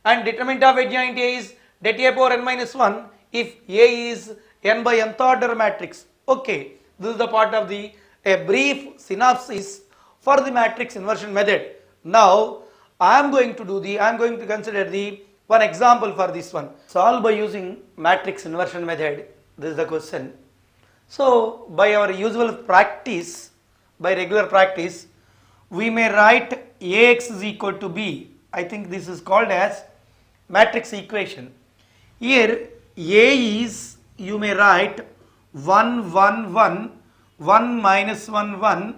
and determinant of adjoint A is det A power n minus 1 if A is n by nth order matrix. Okay, this is the part of the a brief synopsis for the matrix inversion method. Now I am going to consider the one example for this one. Solve by using matrix inversion method. This is the question. So by our usual practice, by regular practice, we may write Ax is equal to B. I think this is called as matrix equation. Here A is, you may write 1 1 1, 1 minus 1 1,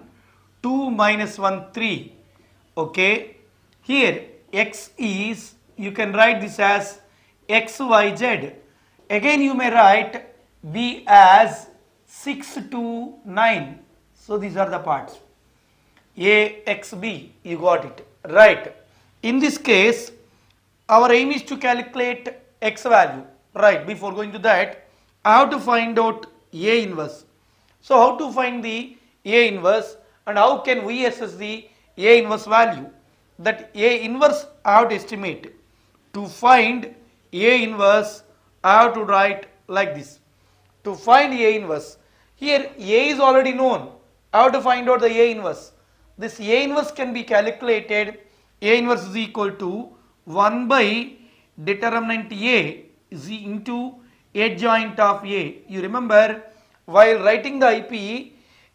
2 minus 1 3. Okay. Here x is, you can write this as x y z. Again you may write B as 6 to 9. So these are the parts. A, X, B, you got it. Right. In this case, our aim is to calculate X value. Right. Before going to that, I have to find out A inverse. So how to find the A inverse and how can we assess the A inverse value? That A inverse I have to estimate. To find A inverse, I have to write like this. To find A inverse, here A is already known. I have to find out the A inverse. This A inverse can be calculated. A inverse is equal to 1 by determinant A is into adjoint of A. You remember while writing the IPE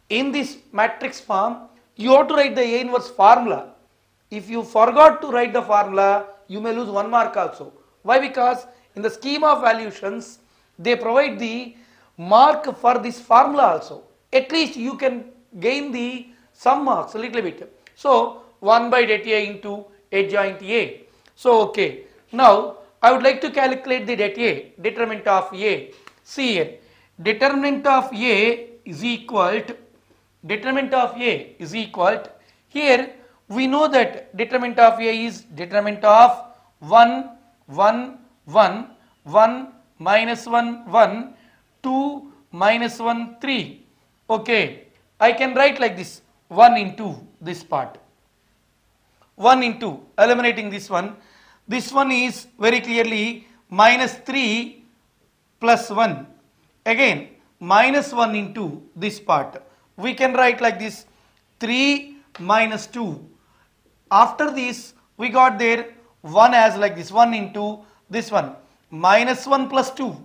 in this matrix form, you have to write the A inverse formula. If you forgot to write the formula, you may lose 1 mark also. Why? Because in the scheme of valuations, they provide the mark for this formula also. At least you can gain the some marks a little bit. So 1 by det A into adjoint A. So okay. Now I would like to calculate the det A, determinant of A. See here, determinant of A is equal to, here we know that determinant of A is determinant of 1 1 1 1 minus 1 1 2 minus 1 3. Okay, I can write like this, 1 into this part, 1 into eliminating this one. This one is very clearly minus 3 plus 1. Again minus 1 into this part. We can write like this, 3 minus 2. After this we got there 1 as like this, 1 into this one, minus 1 plus 2,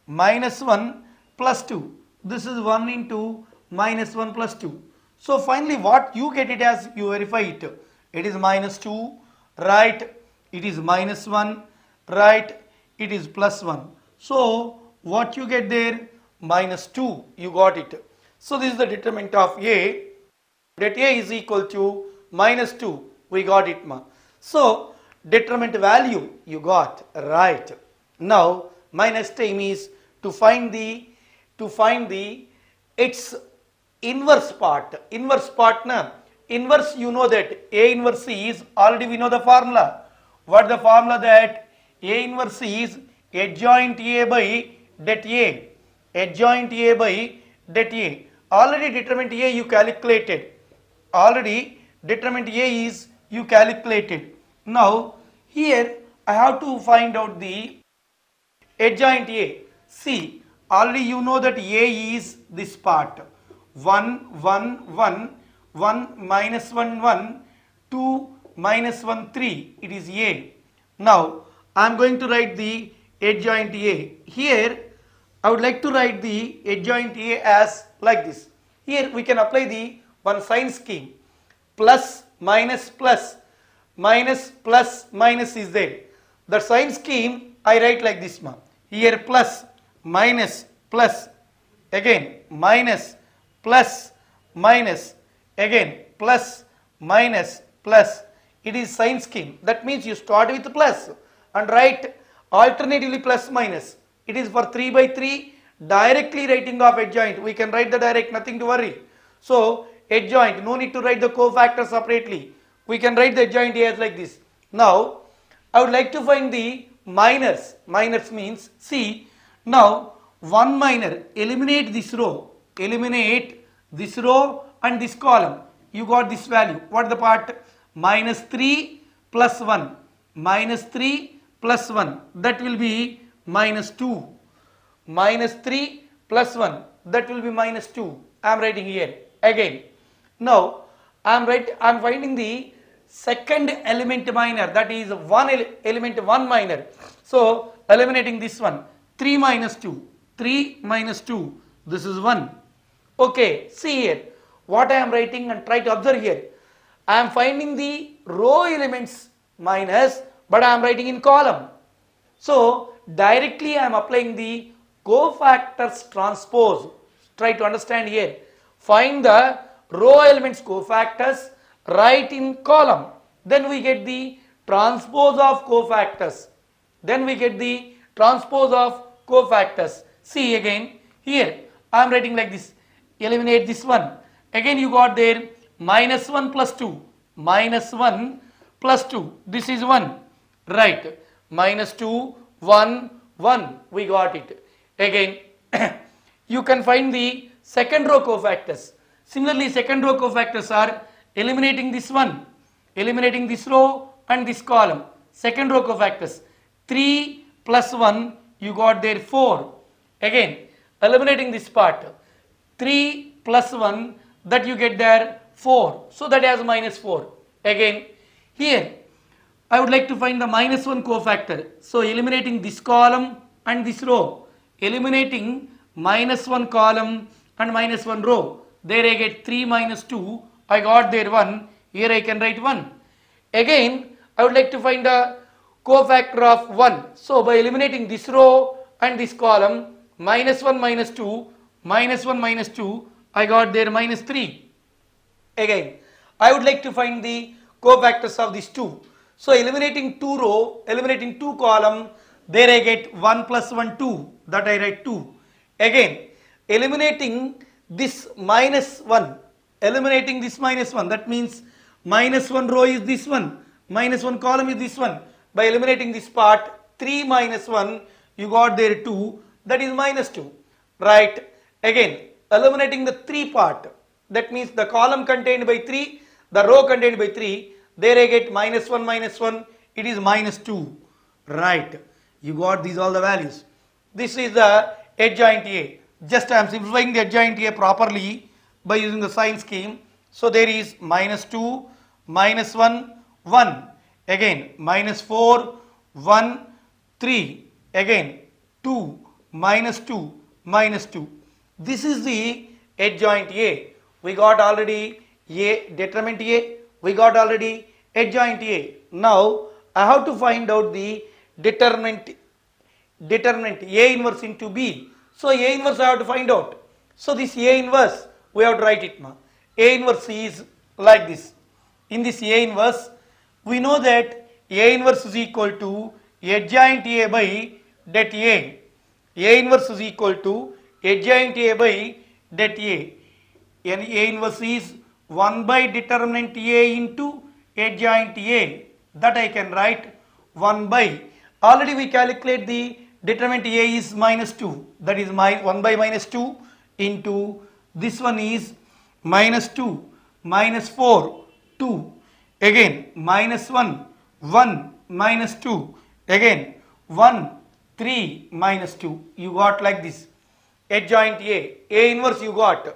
minus 1 plus 2. This is 1 into minus 1 plus 2. So finally what you get it as, you verify it. It is minus 2, right? It is minus 1, right? It is plus 1. So what you get there? Minus 2, you got it. So this is the determinant of A. Det A is equal to minus 2. We got it, ma. So determinant value you got, right? Now my next aim is to find the its inverse part. Inverse part na. Inverse, you know that A inverse is, already we know the formula. What the formula? That A inverse is adjoint A by det A. Adjoint A by det A. Already determinant A you calculated. Now here I have to find out the adjoint A. See, already you know that A is this part. 1 1 1 1 minus 1 1 2 minus 1 3. It is A. Now I am going to write the adjoint A. Here I would like to write the adjoint A as like this. Here we can apply the one sign scheme. Plus minus plus, minus plus minus is there. The sign scheme I write like this, ma. Here plus minus plus, again minus plus minus, again plus minus plus. It is sign scheme. That means you start with plus and write alternatively plus minus. It is for 3 by 3 directly writing of adjoint. We can write the direct, nothing to worry. So adjoint, no need to write the cofactor separately. We can write the adjoint A as like this. Now I would like to find the minors. Minors means, see, now one minor, eliminate this row and this column. You got this value. What the part? Minus 3 plus 1. Minus 3 plus 1, that will be minus 2. Minus 3 plus 1, that will be minus 2. I am writing here again. Now I am finding the second element minor, that is element 1 minor. So eliminating this one, 3 minus 2, 3 minus 2, this is 1. Okay, see here what I am writing and try to observe here. I am finding the row elements minus, but I am writing in column. So directly I am applying the cofactors transpose. Try to understand here. Find the row elements cofactors, write in column. Then we get the transpose of cofactors. Then we get the transpose of cofactors. See again here I am writing like this. Eliminate this one. Again you got there minus 1 plus 2. Minus 1 plus 2. This is 1. Right. Minus 2, 1, 1. We got it. Again you can find the second row cofactors. Similarly, second row cofactors are eliminating this one, eliminating this row and this column. Second row cofactors, 3 plus 1, you got there 4. Again, eliminating this part, 3 plus 1, that you get there 4. So that has minus 4. Again, here, I would like to find the minus 1 cofactor. So eliminating this column and this row, eliminating minus 1 column and minus 1 row. There I get 3 minus 2, I got there 1, here I can write 1. Again, I would like to find a cofactor of 1. So by eliminating this row and this column, minus 1 minus 2, minus 1 minus 2, I got there minus 3. Again, I would like to find the cofactors of these two. So eliminating 2 row, eliminating 2 column, there I get 1 plus 1, 2, that I write 2. Again, eliminating this minus 1, eliminating this minus 1, that means minus 1 row is this one, minus 1 column is this one. By eliminating this part, 3 minus 1, you got there 2, that is minus 2. Right. Again, eliminating the 3 part, that means the column contained by 3, the row contained by 3, there I get minus 1 minus 1, it is minus 2. Right. You got these all the values. This is the adjoint A. Just I am simplifying the adjoint A properly by using the sign scheme. So there is minus 2, minus 1, 1. Again minus 4, 1, 3. Again 2, minus 2, minus 2. This is the adjoint A. We got already A, determinant A. We got already adjoint A. Now I have to find out the determinant A inverse into B. So A inverse I have to find out. So this A inverse, we have to write it now. A inverse is like this. In this A inverse, we know that A inverse is equal to adjoint A by det A. A inverse is equal to adjoint A by det A. And A inverse is 1 by determinant A into adjoint A. That I can write 1 by. Already we calculate the determinant A is minus 2. That is 1 by minus 2 into this one is minus 2, minus 4, 2. Again minus 1, 1, minus 2. Again 1, 3, minus 2. You got like this. Adjoint A. A inverse you got.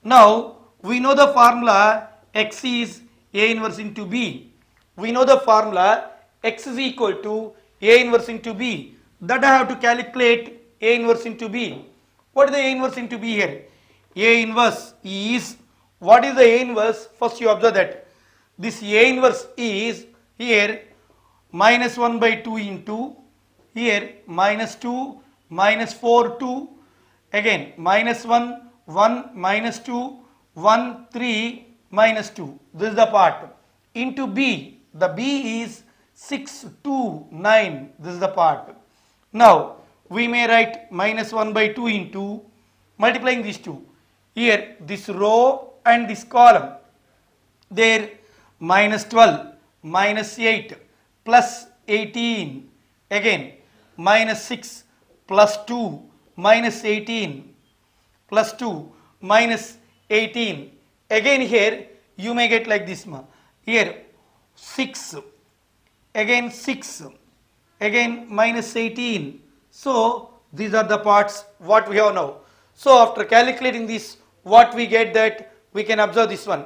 Now we know the formula X is A inverse into B. We know the formula X is equal to A inverse into B. That I have to calculate A inverse into B. What is the A inverse into B here? A inverse is, what is the A inverse? First you observe that this A inverse is here minus 1 by 2 into here minus 2, minus 4, 2. Again minus 1, 1, minus 2, 1, 3, minus 2. This is the part. Into B. The B is 6, 2, 9. This is the part. Now we may write minus 1 by 2 into multiplying these two. Here this row and this column. There minus 12, minus 8, plus 18. Again minus 6, plus 2, minus 18, plus 2, minus 18. Again here you may get like this. Here 6. Again 6. again minus 18. So these are the parts what we have now. So after calculating this, what we get, that we can observe this one.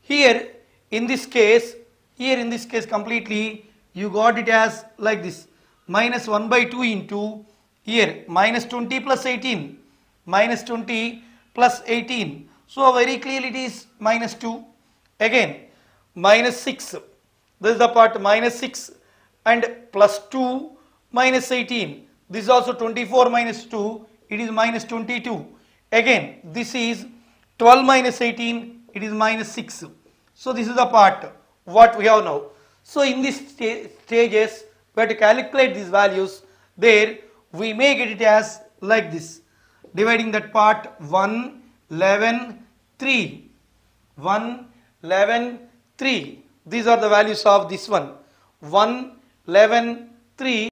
Here in this case completely you got it as like this, minus 1 by 2 into here minus 20 plus 18, minus 20 plus 18. So very clearly it is minus 2. Again minus 6, this is the part minus 6 and plus 2 minus 18. This is also 24 minus 2, it is minus 22. Again this is 12 minus 18, it is minus 6. So this is the part what we have now. So in these stages we have to calculate these values. There we may get it as like this, dividing that part 1, 11, 3. 1, 11, 3. These are the values of this one. 1, 11, 3.